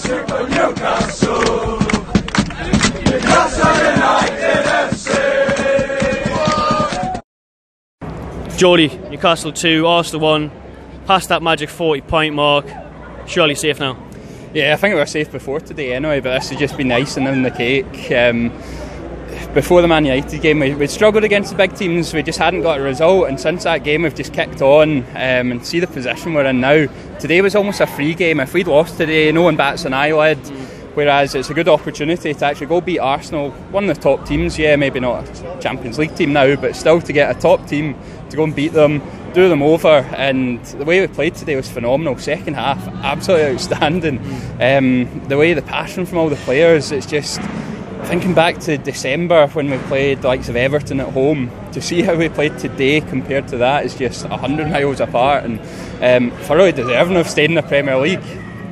circle Newcastle. Newcastle United FC. Geordie, Newcastle 2, Arsenal 1, past that magic 40-point mark, surely safe now? Yeah, I think we were safe before today anyway, but this has just been icing on the cake. Before the Man United game, we struggled against the big teams, we just hadn't got a result, and since that game we've just kicked on, and see the position we're in now. Today was almost a free game. If we'd lost today, no one bats an eyelid. Whereas it's a good opportunity to actually go beat Arsenal, one of the top teams, yeah, maybe not a Champions League team now, but still to get a top team, to go and beat them, do them over. And the way we played today was phenomenal. Second half, absolutely outstanding. The way, the passion from all the players, it's just, thinking back to December when we played the likes of Everton at home, to see how we played today compared to that is just 100 miles apart. And thoroughly deserving of staying in the Premier League.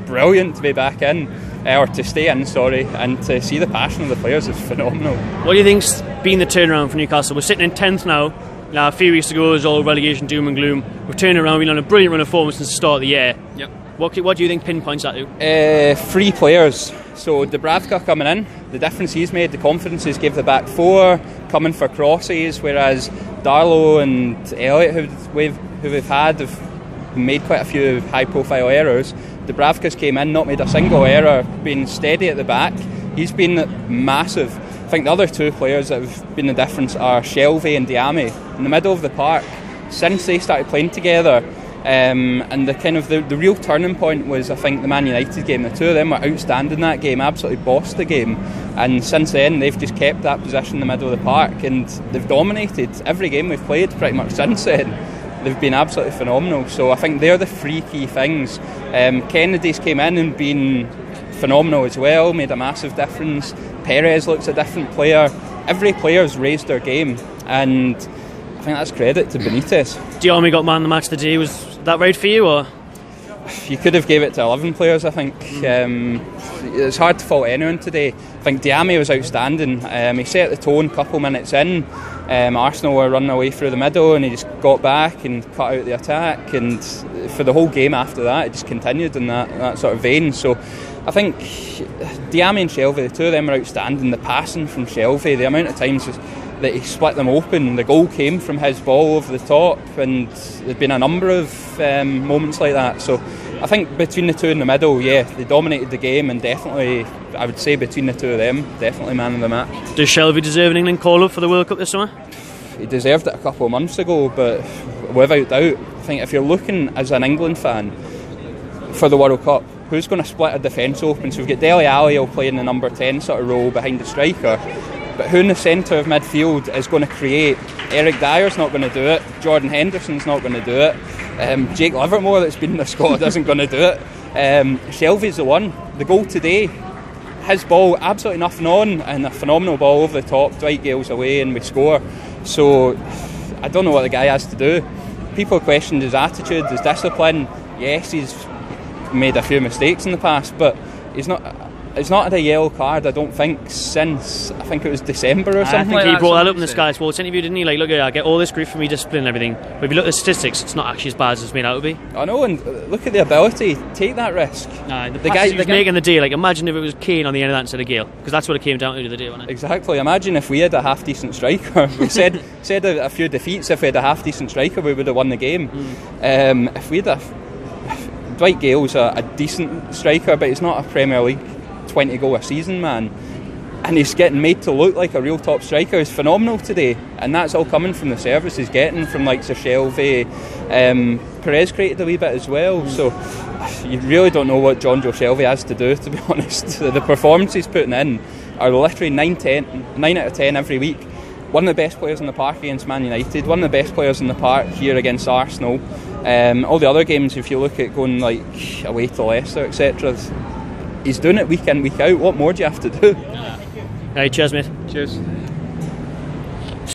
Brilliant to be back in. Or to stay in, sorry, and to see the passion of the players is phenomenal. What do you think's been the turnaround for Newcastle? We're sitting in 10th now. A few weeks ago it was all relegation doom and gloom. We're turning around, we've done a brilliant run of form since the start of the year. Yep. What do you think pinpoints that to? 3 players. So Dubravka coming in, the difference he's made, the confidence he's gave the back four, coming for crosses, whereas Darlow and Elliott, who we've had, have made quite a few high profile errors. Dubravka's came in, not made a single error, been steady at the back. He's been massive. I think the other 2 players that have been the difference are Shelvey and Diame. In the middle of the park, since they started playing together, and the real turning point was, I think, the Man United game. The 2 of them were outstanding that game, absolutely bossed the game. And since then, they've just kept that position in the middle of the park, and they've dominated every game we've played pretty much since then. They've been absolutely phenomenal. So I think they're the 3 key things. Kennedy's came in and been phenomenal as well, made a massive difference. Perez looks a different player. Every player's raised their game, and I think that's credit to Benitez. Diame got man of the match today. Was that right for you, or? You could have gave it to 11 players, I think. It's hard to fault anyone today. I think Diame was outstanding. He set the tone a couple minutes in. Arsenal were running away through the middle, and he just got back and cut out the attack, and for the whole game after that it just continued in that sort of vein. So I think Diame and Shelvey, the 2 of them are outstanding. The passing from Shelvey, the amount of times that he split them open, the goal came from his ball over the top, and there's been a number of moments like that. So I think between the 2 in the middle, yeah, they dominated the game, and definitely, I would say between the 2 of them, definitely man of the match. Does Shelvey deserve an England call-up for the World Cup this summer? He deserved it a couple of months ago, but without doubt, I think if you're looking as an England fan for the World Cup, who's going to split a defence open? So we've got Dele Alli will play in the number 10 sort of role behind the striker, but who in the centre of midfield is going to create? Eric Dyer's not going to do it, Jordan Henderson's not going to do it, Jake Livermore, that's been in the squad, isn't going to do it. Shelvey's the one. The goal today, his ball, absolutely nothing on, and a phenomenal ball over the top. Dwight Gale's away and we score. So I don't know what the guy has to do. People questioned his attitude, his discipline. Yes, he's made a few mistakes in the past, but he's not had a yellow card, I don't think, since, I think it was December or something. I think he brought that up in the Sky Sports interview, didn't he? Like, look, I get all this grief for me discipline and everything, but if you look at the statistics, it's not actually as bad as it's made out to be. I know, and look at the ability, take that risk. The guy he was making the day, like, imagine if it was Kane on the end of that instead of Gale, because that's what it came down to the day, wasn't it? Exactly. Imagine if we had a half decent striker. We said a few defeats, if we had a half decent striker we would have won the game. If we had Dwight Gale's a decent striker, but he's not a Premier League 20 goal a season man, and he's getting made to look like a real top striker. He's phenomenal today, and that's all coming from the service he's getting from likes of Shelvey. Perez created a wee bit as well, so you really don't know what John Joe Shelvey has to do, to be honest. The performances he's putting in are literally 9 out of 10 every week. One of the best players in the park against Man United, one of the best players in the park here against Arsenal. All the other games, if you look at going like away to Leicester, etc., he's doing it week in, week out. What more do you have to do? Right, cheers, mate. Cheers.